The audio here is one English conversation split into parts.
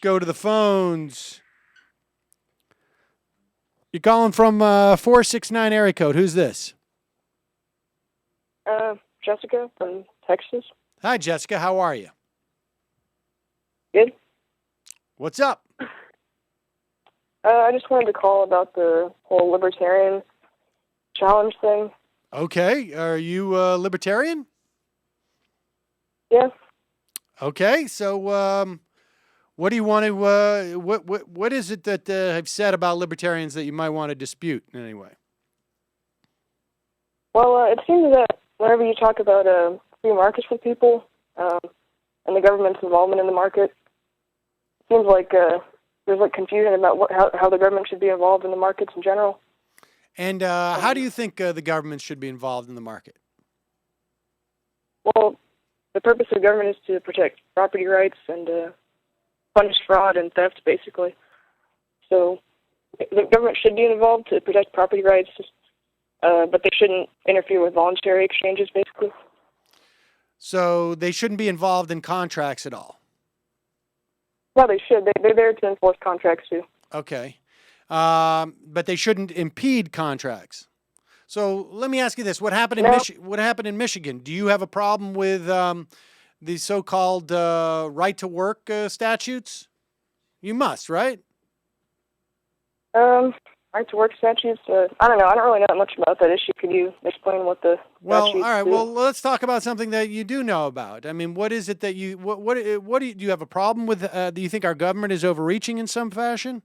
go to the phones. You're calling from 469 area code. Who's this? Jessica from Texas. Hi, Jessica. How are you? Good. What's up? I just wanted to call about the whole Libertarian challenge thing. Okay. Are you Libertarian? Yeah. Okay. So what do you want to, what is it that I've said about Libertarians that you might want to dispute anyway? Well, it seems that whenever you talk about free markets for people and the government's involvement in the market, it seems like there's like confusion about how the government should be involved in the markets in general. And how do you think the government should be involved in the market? Well, the purpose of government is to protect property rights and punish fraud and theft, basically. So the government should be involved to protect property rights, but they shouldn't interfere with voluntary exchanges, basically. So they shouldn't be involved in contracts at all? Well, they should. They're there to enforce contracts, too. Okay. But they shouldn't impede contracts. So let me ask you this. What happened in Michigan? Do you have a problem with the so-called right-to-work statutes? You must, right? Right-to-work statutes? I don't know. I don't really know much about that issue. Could you explain what the statutes all right. do? Well, let's talk about something that you do know about. I mean, what is it that you do you have a problem with? Do you think our government is overreaching in some fashion?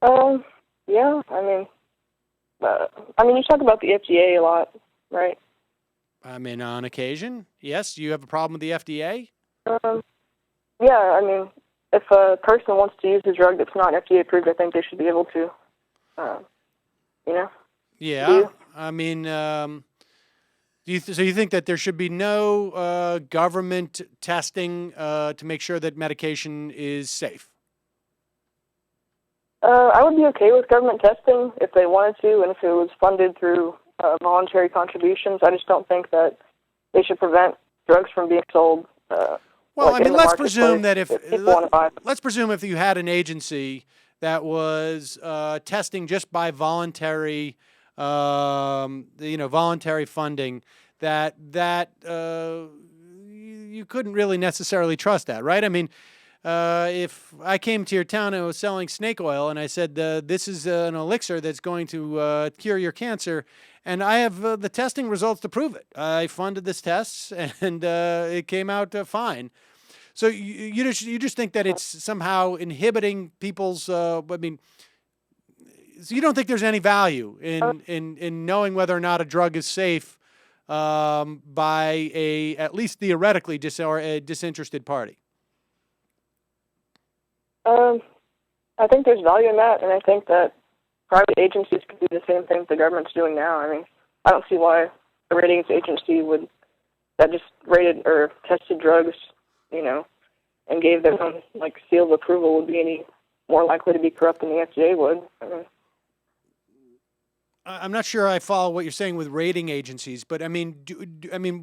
Yeah. I mean, you talk about the FDA a lot, right? I mean, on occasion, yes. Do you have a problem with the FDA? Yeah. I mean, if a person wants to use a drug that's not FDA approved, I think they should be able to. Yeah. I mean, so you think that there should be no government testing to make sure that medication is safe? I would be okay with government testing if they wanted to, and if it was funded through voluntary contributions. I just don't think that they should prevent drugs from being sold. Well, I mean, let's presume that let's presume if you had an agency that was testing just by voluntary, voluntary funding, that you couldn't really necessarily trust that, right? I mean, if I came to your town and was selling snake oil and I said, this is an elixir that's going to cure your cancer, and I have the testing results to prove it. I funded this test and it came out fine. So you just think that it's somehow inhibiting people's, so you don't think there's any value in knowing whether or not a drug is safe by at least theoretically, a disinterested party? I think there's value in that, and I think that private agencies could do the same thing the government's doing now. I mean, I don't see why a ratings agency that just rated or tested drugs, and gave them seal of approval would be any more likely to be corrupt than the FDA would. I'm not sure I follow what you're saying with rating agencies, but I mean,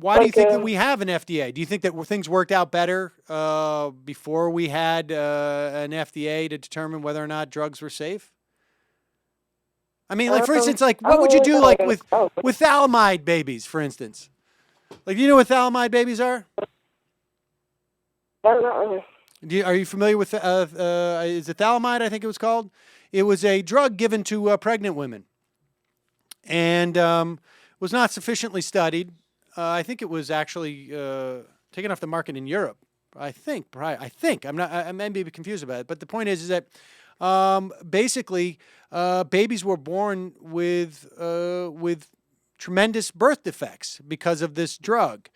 why do you think that we have an FDA? Do you think that things worked out better before we had an FDA to determine whether or not drugs were safe? I mean, for instance, what would you do with thalidomide babies, for instance? Do you know what thalidomide babies are? No, not really. Are you familiar with is it thalidomide? I think it was called. It was a drug given to pregnant women. And was not sufficiently studied. I think it was actually taken off the market in Europe. I think. I'm not. I may be confused about it. But the point is that basically babies were born with tremendous birth defects because of this drug.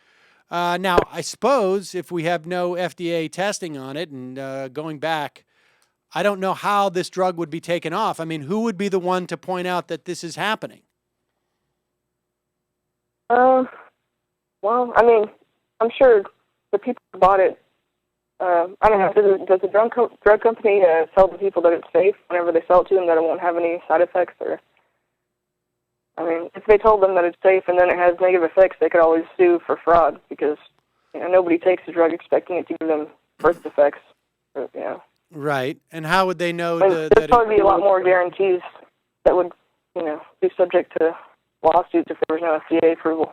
Now, I suppose if we have no FDA testing on it and going back, I don't know how this drug would be taken off. I mean, who would be the one to point out that this is happening? Well, I mean, I'm sure the people who bought it, I don't know, does the drug company tell the people that it's safe whenever they sell it to them, that it won't have any side effects? Or, I mean, if they told them that it's safe and then it has negative effects, they could always sue for fraud because nobody takes the drug expecting it to give them birth defects. Right. And how would they know There'd that probably be a lot more guarantees that would, be subject to lawsuits if there was no FDA approval.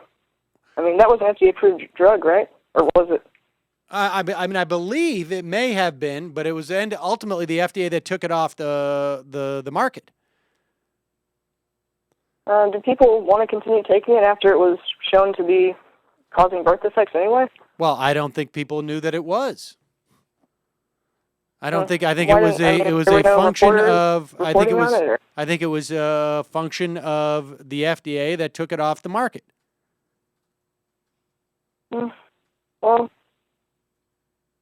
I mean, that was an FDA-approved drug, right? Or was it? I mean, I believe it may have been, but it was ultimately the FDA that took it off the market. Did people want to continue taking it after it was shown to be causing birth defects anyway? Well, I don't think people knew that it was. I don't think. I think Why it was didn't- I mean, it was there were a no function reporters of. I think it reporting was. on it, or- I think it was a function of the FDA that took it off the market. Well,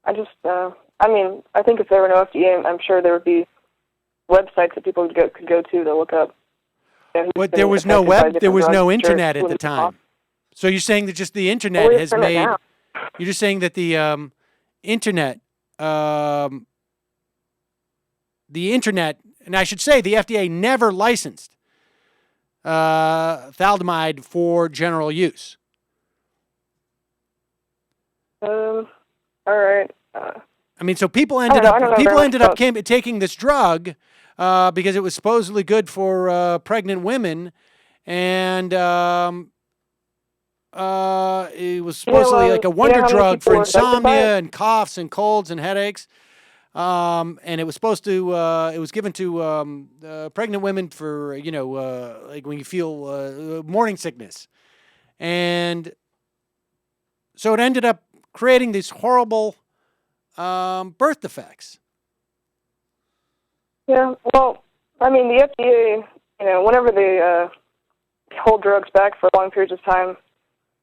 I think if there were no FDA, I'm sure there would be websites that people could go to look up. But there was no there was no internet at the time. So you're saying that just the internet has made. Now. You're just saying that the internet, and I should say the FDA never licensed thalidomide for general use. All right. I mean, so people ended up taking this drug because it was supposedly good for pregnant women, and it was supposedly like a wonder drug for insomnia and coughs and colds and headaches. And it was supposed to, it was given to pregnant women for, like when you feel morning sickness. And so it ended up creating these horrible birth defects. Yeah, well, I mean, the FDA, whenever they hold drugs back for long periods of time,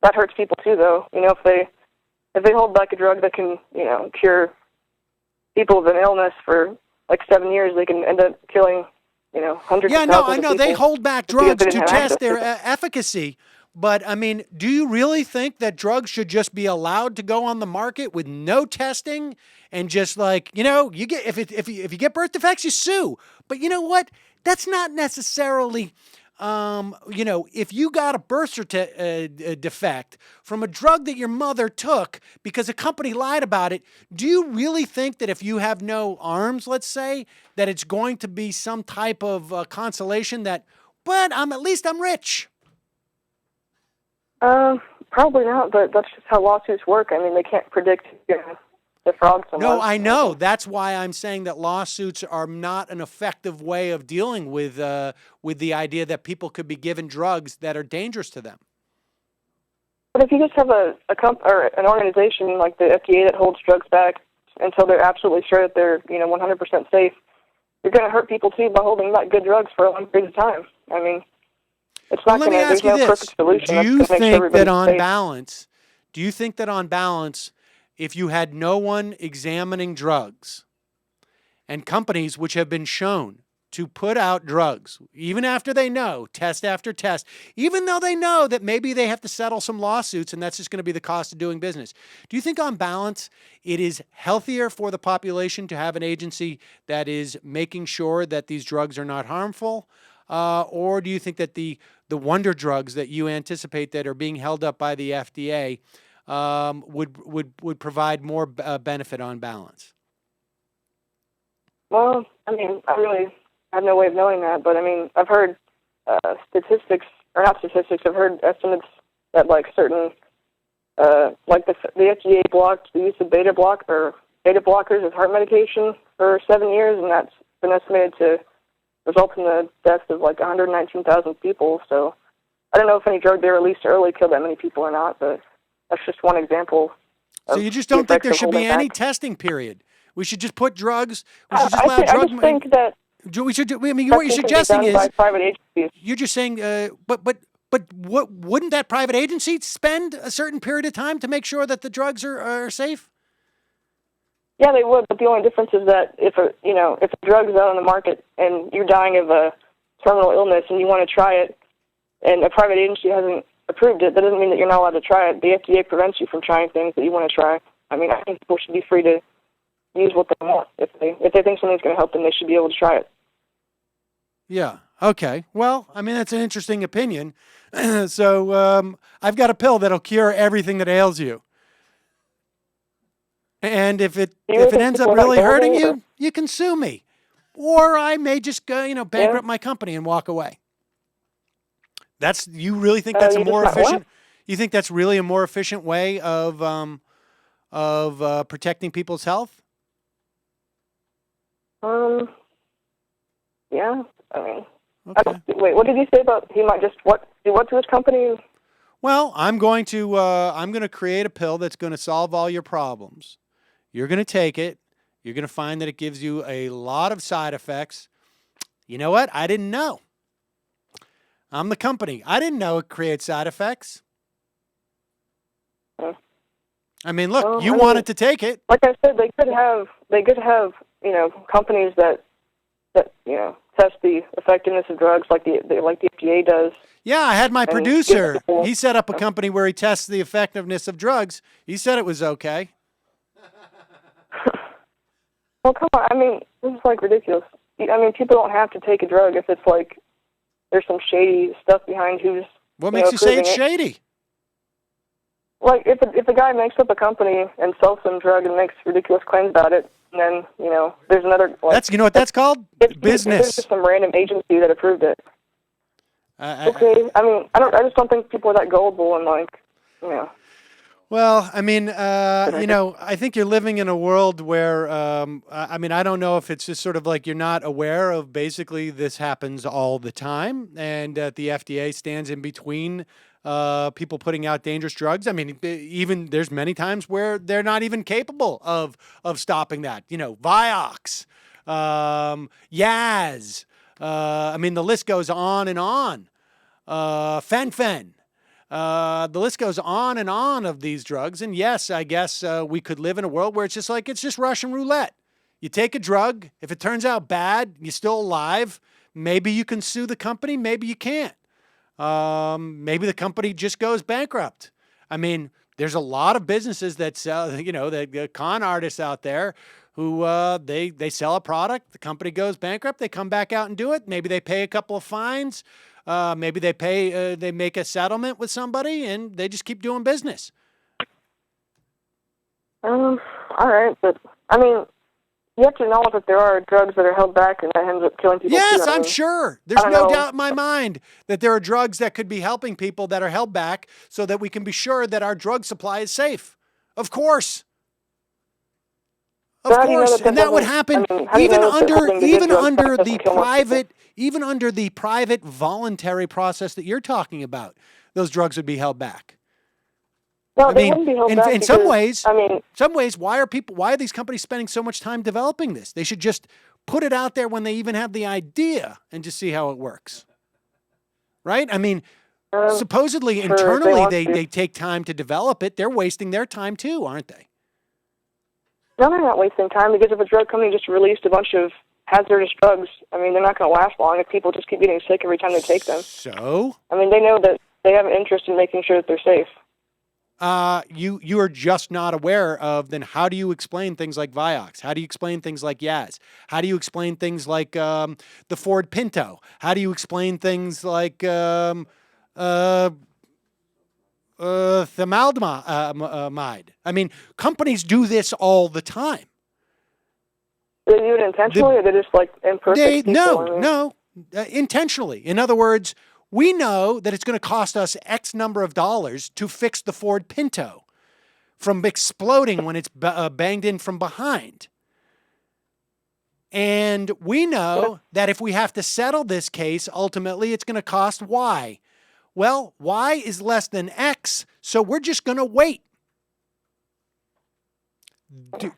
that hurts people too, though. If they hold back a drug that can, cure people with an illness for like 7 years, they can end up killing, hundreds of thousands of people. Yeah, I know. They hold back drugs to test their efficacy. But, I mean, do you really think that drugs should just be allowed to go on the market with no testing and just like, you get if you get birth defects, you sue. But you know what? That's not necessarily, if you got a birth defect from a drug that your mother took because a company lied about it, do you really think that if you have no arms, let's say, that it's going to be some type of consolation that, but at least I'm rich? Probably not, but that's just how lawsuits work. I mean, they can't predict the fraud someone. No, I know. That's why I'm saying that lawsuits are not an effective way of dealing with the idea that people could be given drugs that are dangerous to them. But if you just have an organization like the FDA that holds drugs back until they're absolutely sure that they're 100% safe, you're going to hurt people too by holding back good drugs for a long period of time. I mean. It's not let me ask you this. Do you think that on balance, if you had no one examining drugs and companies which have been shown to put out drugs, even after they know, test after test, even though they know that maybe they have to settle some lawsuits and that's just going to be the cost of doing business, do you think on balance it is healthier for the population to have an agency that is making sure that these drugs are not harmful? Or do you think that the wonder drugs that you anticipate that are being held up by the FDA would provide more benefit on balance? Well, I mean, I really have no way of knowing that, but I mean, I've heard I've heard estimates that like certain, like the FDA blocked the use of beta blockers as heart medication for 7 years, and that's been estimated to result in the deaths of like 119,000 people. So I don't know if any drug they released early killed that many people or not, but that's just one example. So you just don't think there should be any testing period? We should just put drugs. We should just allow I just think that we should. I mean, what you're suggesting is by private agencies. You're just saying, but what wouldn't that private agency spend a certain period of time to make sure that the drugs are safe? Yeah, they would, but the only difference is that if a drug is out on the market and you're dying of a terminal illness and you want to try it, and a private agency hasn't approved it, that doesn't mean that you're not allowed to try it. The FDA prevents you from trying things that you want to try. I mean, I think people should be free to use what they want. If they think something's going to help them, they should be able to try it. Yeah. Okay. Well, I mean, that's an interesting opinion. So I've got a pill that'll cure everything that ails you. And if it Do you really think ends people up are that really hurting gullible, or- you, you can sue me. Or I may just go, bankrupt my company and walk away. You really think that's a you more just might efficient? You think that's really a more efficient way of protecting people's health? Yeah. I mean, Okay. wait. What did you say about he might just do what to his company? Well, I'm going to create a pill that's going to solve all your problems. You're going to take it. You're going to find that it gives you a lot of side effects. You know what? I didn't know. I'm the company. I didn't know it creates side effects. I mean, look, Well, you wanted to take it. Like I said, they could have companies that test the effectiveness of drugs like the FDA does. Yeah, I had my And producer. give people- He set up a company where he tests the effectiveness of drugs. He said it was okay. Well, come on. I mean, this is like ridiculous. I mean, people don't have to take a drug if it's like there's some shady stuff behind who's. What makes you say it's approving it. shady? Like if a guy makes up a company and sells some drug and makes ridiculous claims about it, and then there's another. Like, That's what that's called? There's Business. just some random agency that approved it. Okay. I mean, I just don't think people are that gullible and Well, I mean, I think you're living in a world where, I don't know if it's just sort of like you're not aware of basically this happens all the time and the FDA stands in between people putting out dangerous drugs. I mean, even there's many times where they're not even capable of stopping that. Vioxx, Yaz. The list goes on and on. Fen-Phen. The list goes on and on of these drugs. And yes, I guess we could live in a world where it's just Russian roulette. You take a drug. If it turns out bad, you're still alive. Maybe you can sue the company. Maybe you can't. Maybe the company just goes bankrupt. I mean, there's a lot of businesses that sell, the con artists out there who they sell a product. The company goes bankrupt. They come back out and do it. Maybe they pay a couple of fines. Maybe they make a settlement with somebody and they just keep doing business. All right, but I mean, you have to know that there are drugs that are held back and that ends up killing people. Yes, too. I'm sure. There's I no don't know. doubt in my mind that there are drugs that could be helping people that are held back so that we can be sure that our drug supply is safe. Of course. Of How do you know course. that And that would happen how do you know that holding the good drugs under back the doesn't kill more private, even under the private voluntary process that you're talking about. Those drugs would be held back. No, they wouldn't be held back in some because, ways, why are these companies spending so much time developing this? They should just put it out there when they even have the idea and just see how it works. Right? I mean, supposedly internally they take time to develop it. They're wasting their time too, aren't they? No, they're not wasting time because if a drug company just released a bunch of hazardous drugs, I mean, they're not going to last long if people just keep getting sick every time they take them. So? I mean, they know that they have an interest in making sure that they're safe. You are just not aware of, then how do you explain things like Vioxx? How do you explain things like Yaz? How do you explain things like the Ford Pinto? How do you explain things like thalidomide? I mean, companies do this all the time. Do they do it intentionally or they're just like imperfect people? Intentionally. In other words, we know that it's going to cost us X number of dollars to fix the Ford Pinto from exploding when it's banged in from behind. And we know that if we have to settle this case, ultimately it's going to cost Y. Well, Y is less than X, so we're just going to wait.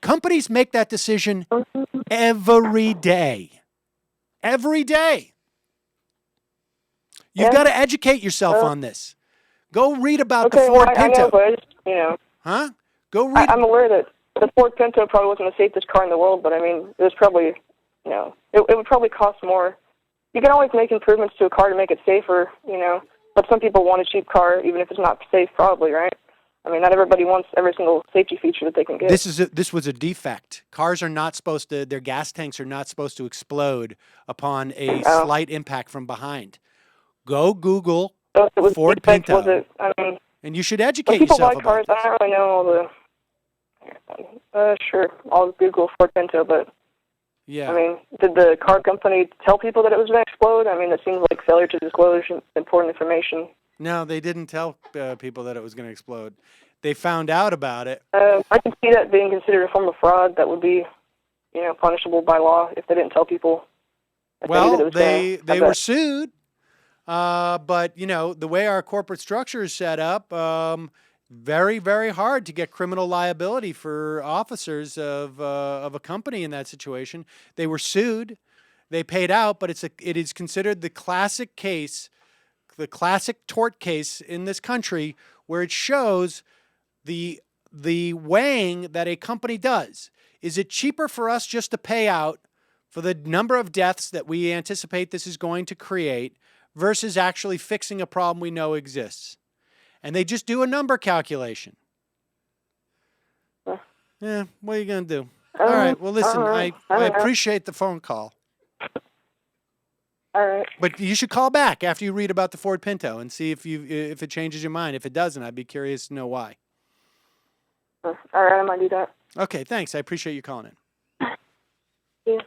Companies make that decision every day. Every day. You've got to educate yourself on this. Go read about the Ford Pinto. I know, but I just, Huh? Go read. I'm aware that the Ford Pinto probably wasn't the safest car in the world, but I mean, it was probably, it would probably cost more. You can always make improvements to a car to make it safer, but some people want a cheap car, even if it's not safe, probably, right? I mean, not everybody wants every single safety feature that they can get. This was a defect. Cars are not supposed to, their gas tanks are not supposed to explode upon a slight impact from behind. Go Google Ford Pinto, and you should educate yourself about cars. this. I don't really know all the. Sure. I'll Google Ford Pinto, but Yeah. I mean, did the car company tell people that it was going to explode? I mean, it seems like failure to disclose important information. No, they didn't tell people that it was going to explode. They found out about it. I can see that being considered a form of fraud that would be, punishable by law if they didn't tell people. Well, they were sued, but the way our corporate structure is set up, very, very hard to get criminal liability for officers of a company in that situation. They were sued, they paid out, but it is considered the classic case, the classic tort case in this country, where it shows the weighing that a company does. Is it cheaper for us just to pay out for the number of deaths that we anticipate this is going to create versus actually fixing a problem we know exists? And they just do a number calculation. Yeah, what are you going to do? All right, well, listen, I appreciate the phone call. All right. But you should call back after you read about the Ford Pinto and see if it changes your mind. If it doesn't, I'd be curious to know why. All right, I might do that. Okay, thanks. I appreciate you calling in. Yeah.